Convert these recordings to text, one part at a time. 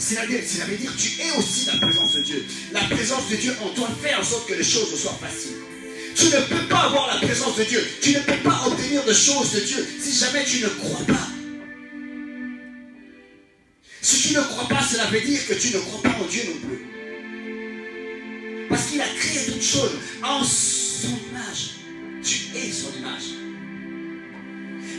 cela veut dire que tu es aussi la présence de Dieu. La présence de Dieu en toi fait en sorte que les choses soient faciles. Tu ne peux pas avoir la présence de Dieu. Tu ne peux pas obtenir de choses de Dieu si jamais tu ne crois pas. Si tu ne crois pas, cela veut dire que tu ne crois pas en Dieu non plus. Parce qu'il a créé toutes choses en son image. Tu es son image.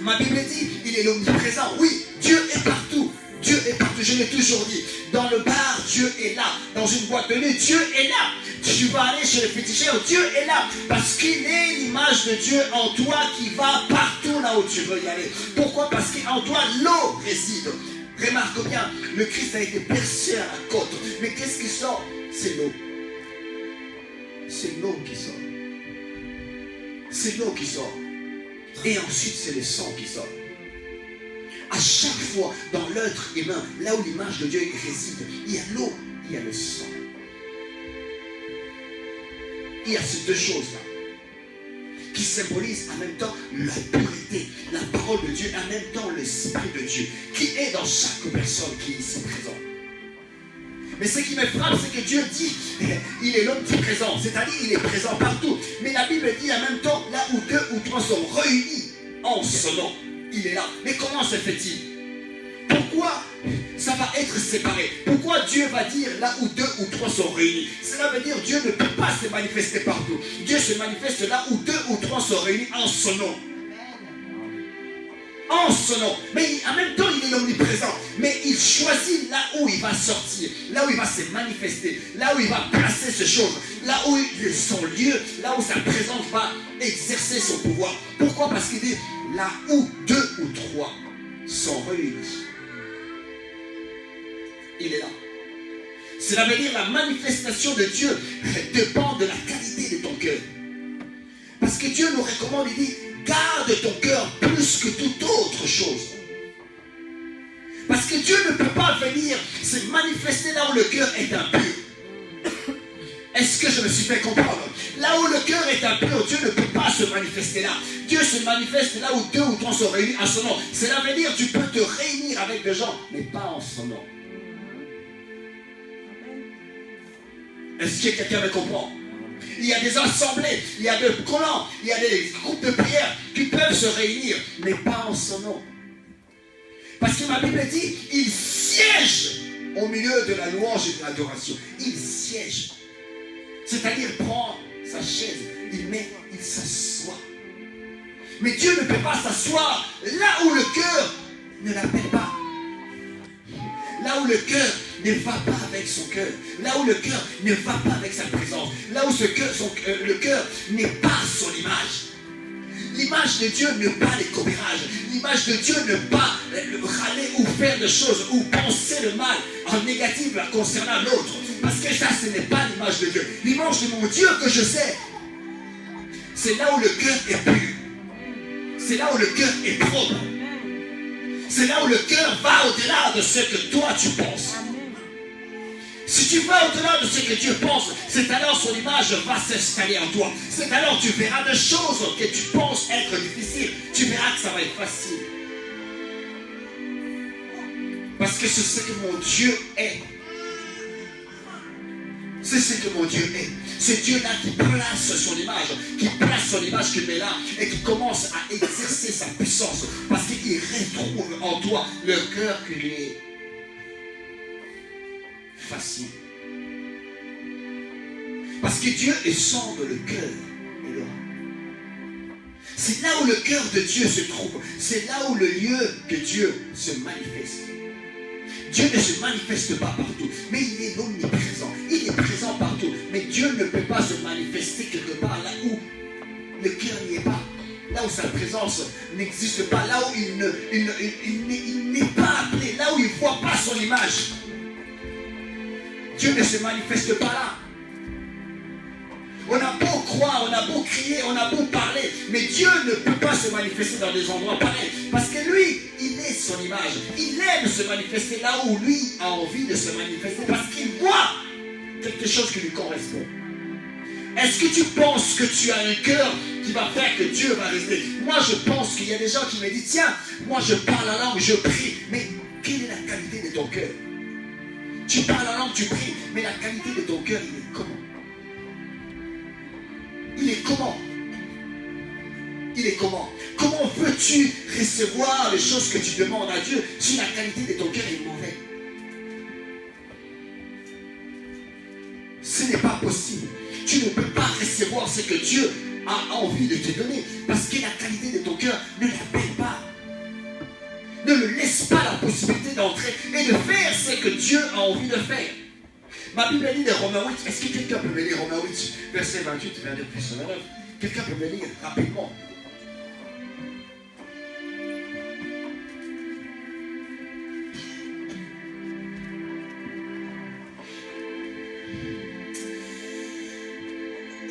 Ma Bible dit, il est l'omniprésent. Oui, Dieu est partout. Dieu est partout. Je l'ai toujours dit. Dans le bar, Dieu est là. Dans une boîte de nuit, Dieu est là. Tu vas aller chez le féticheur, Dieu est là. Parce qu'il est l'image de Dieu en toi qui va partout là où tu veux y aller. Pourquoi? Parce qu'en toi, l'eau réside. Remarque bien, le Christ a été percé à la côte. Mais qu'est-ce qui sort? C'est l'eau. C'est l'eau qui sort. C'est l'eau qui sort. Et ensuite, c'est le sang qui sort. À chaque fois, dans l'être humain, là où l'image de Dieu réside, il y a l'eau, il y a le sang. Il y a ces deux choses-là qui symbolisent en même temps la pureté, la parole de Dieu, en même temps l'Esprit de Dieu, qui est dans chaque personne qui est ici présente. Mais ce qui me frappe, c'est que Dieu dit, il est l'omniprésent, c'est-à-dire il est présent partout. Mais la Bible dit en même temps, là où deux ou trois sont réunis en son nom, il est là. Mais comment se fait-il? Pourquoi ça va être séparé? Pourquoi Dieu va dire là où deux ou trois sont réunis? Cela veut dire que Dieu ne peut pas se manifester partout. Dieu se manifeste là où deux ou trois sont réunis en son nom. En son nom. Mais en même temps, il est omniprésent. Mais il choisit là où il va sortir, là où il va se manifester, là où il va placer ces choses, là où son lieu, là où sa présence va exercer son pouvoir. Pourquoi? Parce qu'il dit là où deux ou trois sont réunis. Il est là. Cela veut dire la manifestation de Dieu dépend de la qualité de ton cœur. Parce que Dieu nous recommande, il dit, garde ton cœur plus que toute autre chose. Parce que Dieu ne peut pas venir se manifester là où le cœur est impur. Est-ce que je me suis fait comprendre? Là où le cœur est impur, Dieu ne peut pas se manifester là. Dieu se manifeste là où deux ou trois sont réunis en son nom. Cela veut dire que tu peux te réunir avec des gens, mais pas en son nom. Est-ce que quelqu'un me comprend? Il y a des assemblées, il y a des clans, il y a des groupes de prière qui peuvent se réunir, mais pas en son nom. Parce que ma Bible dit, il siège au milieu de la louange et de l'adoration. Il siège. C'est-à-dire, il prend sa chaise, il s'assoit. Mais Dieu ne peut pas s'asseoir là où le cœur ne l'appelle pas. Là où le cœur ne va pas avec son cœur. Là où le cœur ne va pas avec sa présence. Là où le cœur n'est pas son image. L'image de Dieu n'est pas les commérages. L'image de Dieu n'est pas râler ou faire des choses ou penser le mal en négatif concernant l'autre. Parce que ça, ce n'est pas l'image de Dieu. L'image de mon Dieu que je sais, c'est là où le cœur est pur. C'est là où le cœur est propre. C'est là où le cœur va au-delà de ce que toi tu penses. Si tu vas au-delà de ce que Dieu pense, c'est alors son image va s'installer en toi. C'est alors tu verras des choses que tu penses être difficiles. Tu verras que ça va être facile. Parce que c'est ce que mon Dieu est. C'est ce que mon Dieu est. C'est Dieu-là qui place son image, qui met là et qui commence à exercer sa puissance. Parce qu'il retrouve en toi le cœur qui lui est facile. Parce que Dieu sonde le cœur et l'homme. C'est là où le cœur de Dieu se trouve. C'est là où le lieu de Dieu se manifeste. Dieu ne se manifeste pas partout, mais il est omniprésent. Il est présent partout, mais Dieu ne peut pas se manifester quelque part là où le cœur n'y est pas. Là où sa présence n'existe pas, là où il n'est pas appelé, là où il ne voit pas son image. Dieu ne se manifeste pas là. On a beau croire, on a beau crier, on a beau parler, mais Dieu ne peut pas se manifester dans des endroits pareils. Parce que lui, il est son image. Il aime se manifester là où lui a envie de se manifester. Parce qu'il voit quelque chose qui lui correspond. Est-ce que tu penses que tu as un cœur qui va faire que Dieu va rester? Moi, je pense qu'il y a des gens qui me disent, tiens, moi je parle la langue, je prie. Mais quelle est la qualité de ton cœur? tu parles en langue, tu pries, mais la qualité de ton cœur, il est comment? Il est comment? Il est comment? Comment veux-tu recevoir les choses que tu demandes à Dieu si la qualité de ton cœur est mauvaise? Ce n'est pas possible. Tu ne peux pas recevoir ce que Dieu a envie de te donner parce que la qualité de ton cœur ne l'appelle pas. Ne le laisse pas la possibilité d'entrer et de faire ce que Dieu a envie de faire. Ma Bible dit de Romains 8. Est-ce que quelqu'un peut me lire Romains 8, verset 28, 22, plus 29? Quelqu'un peut me lire rapidement?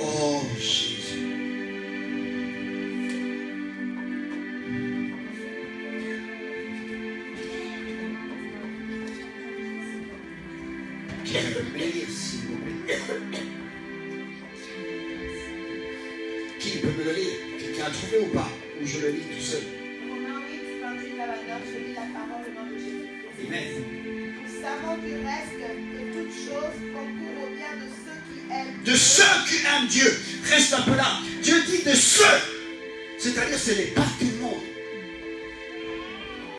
Oh Jésus. Qui peut me lire, s'il vous plaît? Qui peut me le lire? Quelqu'un a trouvé ou pas? Ou je le lis tout seul? Romains 8, 28, 29, je lis la parole au nom de Jésus. Amen. Nous savons du reste que toute chose concourt au bien de ceux qui aiment De ceux qui aiment Dieu. Reste un peu là. Dieu dit de ceux. C'est-à-dire ce n'est pas tout le